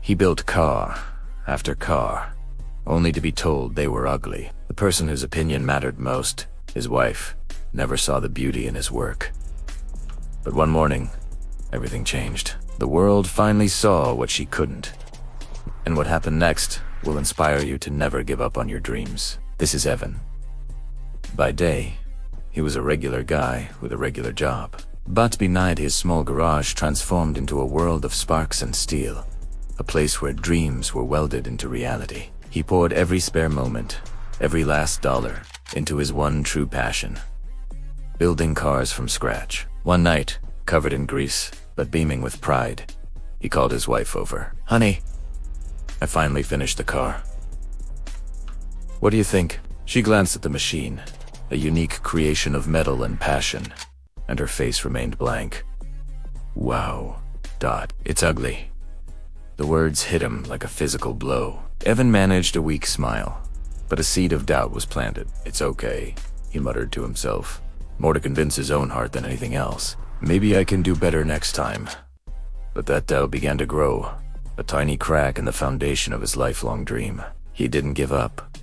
He built car after car, only to be told they were ugly. The person whose opinion mattered most, his wife, never saw the beauty in his work. But one morning, everything changed. The world finally saw what she couldn't. And what happened next will inspire you to never give up on your dreams. This is Evan. By day, he was a regular guy with a regular job. But behind his small garage transformed into a world of sparks and steel, a place where dreams were welded into reality. He poured every spare moment, every last dollar, into his one true passion: building cars from scratch. One night, covered in grease, but beaming with pride, he called his wife over. "Honey, I finally finished the car. What do you think?" She glanced at the machine, a unique creation of metal and passion, and her face remained blank. "Wow. It's ugly." The words hit him like a physical blow. Evan managed a weak smile, but a seed of doubt was planted. "It's okay," he muttered to himself, more to convince his own heart than anything else. "Maybe I can do better next time." But that doubt began to grow, a tiny crack in the foundation of his lifelong dream. He didn't give up.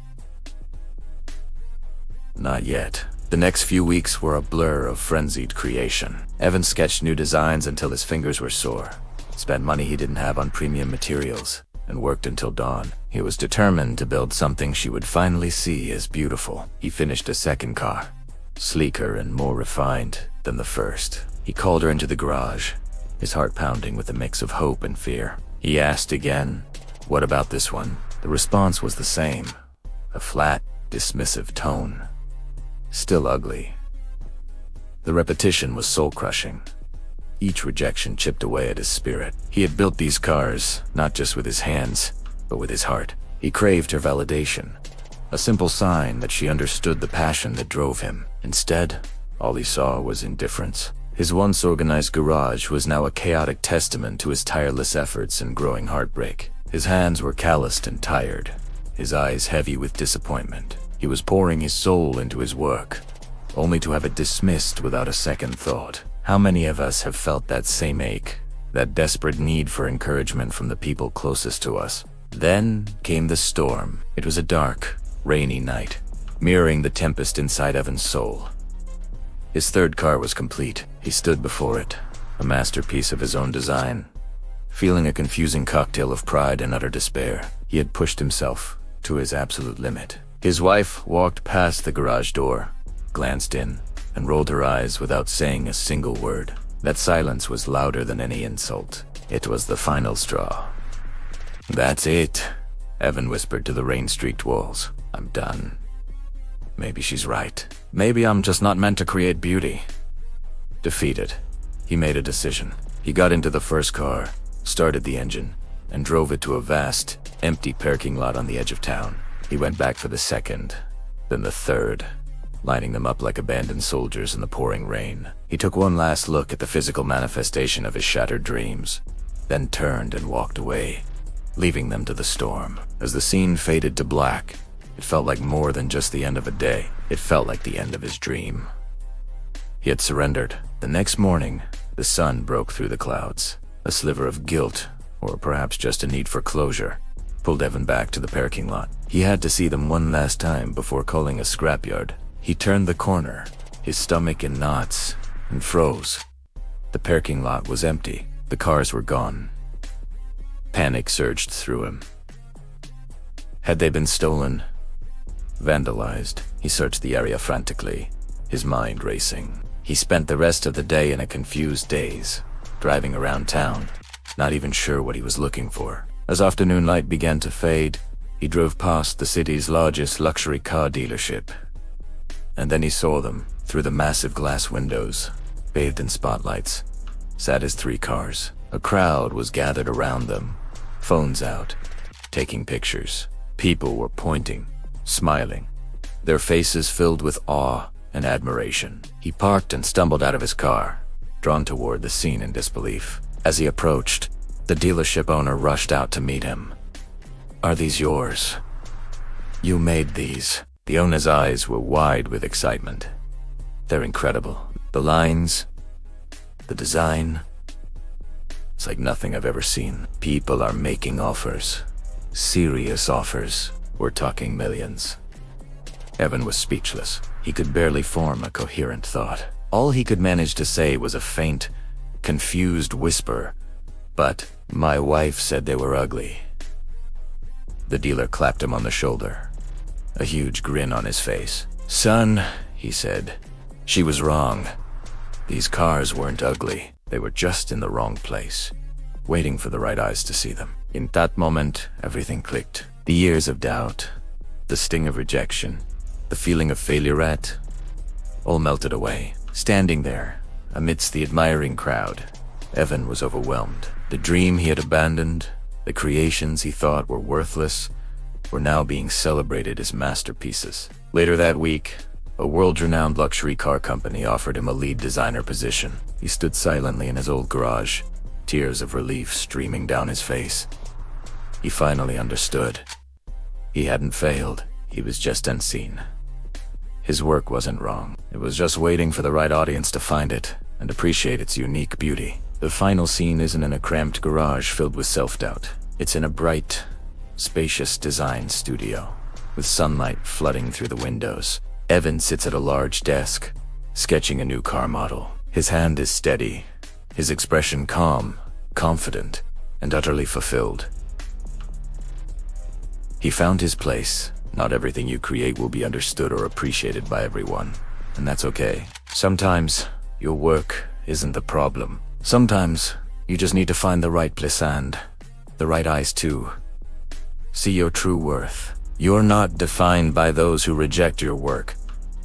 Not yet. The next few weeks were a blur of frenzied creation. Evan sketched new designs until his fingers were sore, spent money he didn't have on premium materials, and worked until dawn. He was determined to build something she would finally see as beautiful. He finished a second car, sleeker and more refined than the first. He called her into the garage, his heart pounding with a mix of hope and fear. He asked again, "What about this one?" The response was the same, a flat, dismissive tone. Still ugly. The repetition was soul-crushing. Each rejection chipped away at his spirit. He had built these cars, not just with his hands, but with his heart. He craved her validation, a simple sign that she understood the passion that drove him. Instead, all he saw was indifference. His once organized garage was now a chaotic testament to his tireless efforts and growing heartbreak. His hands were calloused and tired, his eyes heavy with disappointment. He was pouring his soul into his work, only to have it dismissed without a second thought. How many of us have felt that same ache, that desperate need for encouragement from the people closest to us? Then came the storm. It was a dark, rainy night, mirroring the tempest inside Evan's soul. His third car was complete. He stood before it, a masterpiece of his own design, feeling a confusing cocktail of pride and utter despair. He had pushed himself to his absolute limit. His wife walked past the garage door, glanced in, and rolled her eyes without saying a single word. That silence was louder than any insult. It was the final straw. "That's it," Evan whispered to the rain-streaked walls. "I'm done. Maybe she's right. Maybe I'm just not meant to create beauty." Defeated, he made a decision. He got into the first car, started the engine, and drove it to a vast, empty parking lot on the edge of town. He went back for the second, then the third, lining them up like abandoned soldiers in the pouring rain. He took one last look at the physical manifestation of his shattered dreams, then turned and walked away, leaving them to the storm. As the scene faded to black, it felt like more than just the end of a day. It felt like the end of his dream. He had surrendered. The next morning, the sun broke through the clouds. A sliver of guilt, or perhaps just a need for closure, pulled Evan back to the parking lot. He had to see them one last time before calling a scrapyard. He turned the corner, his stomach in knots, and froze. The parking lot was empty. The cars were gone. Panic surged through him. Had they been stolen? Vandalized? He searched the area frantically, his mind racing. He spent the rest of the day in a confused daze, driving around town, not even sure what he was looking for. As afternoon light began to fade, he drove past the city's largest luxury car dealership. And then he saw them, through the massive glass windows, bathed in spotlights, sat his three cars. A crowd was gathered around them, phones out, taking pictures. People were pointing, smiling, their faces filled with awe and admiration. He parked and stumbled out of his car, drawn toward the scene in disbelief. As he approached, the dealership owner rushed out to meet him. "Are these yours? You made these." The owner's eyes were wide with excitement. "They're incredible. The lines, the design, It's like nothing I've ever seen. People are making offers. Serious offers. We're talking millions. Evan was speechless. He could barely form a coherent thought. All he could manage to say was a faint, confused whisper. But my wife said they were ugly. The dealer clapped him on the shoulder, a huge grin on his face. Son, he said, she was wrong. These cars weren't ugly. They were just in the wrong place, waiting for the right eyes to see them. In that moment, everything clicked. The years of doubt, the sting of rejection, the feeling of failure all melted away. Standing there, amidst the admiring crowd, Evan was overwhelmed. The dream he had abandoned, the creations he thought were worthless, were now being celebrated as masterpieces. Later that week, a world-renowned luxury car company offered him a lead designer position. He stood silently in his old garage, tears of relief streaming down his face. He finally understood. He hadn't failed, he was just unseen. His work wasn't wrong. It was just waiting for the right audience to find it and appreciate its unique beauty. The final scene isn't in a cramped garage filled with self-doubt. It's in a bright, spacious design studio, with sunlight flooding through the windows. Evan sits at a large desk, sketching a new car model. His hand is steady, his expression calm, confident, and utterly fulfilled. He found his place. Not everything you create will be understood or appreciated by everyone, and that's okay. Sometimes, your work isn't the problem. Sometimes, you just need to find the right place and the right eyes too. See your true worth. You're not defined by those who reject your work,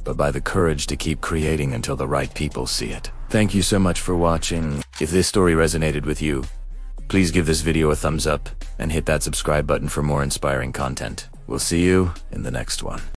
but by the courage to keep creating until the right people see it. Thank you so much for watching. If this story resonated with you, please give this video a thumbs up and hit that subscribe button for more inspiring content. We'll see you in the next one.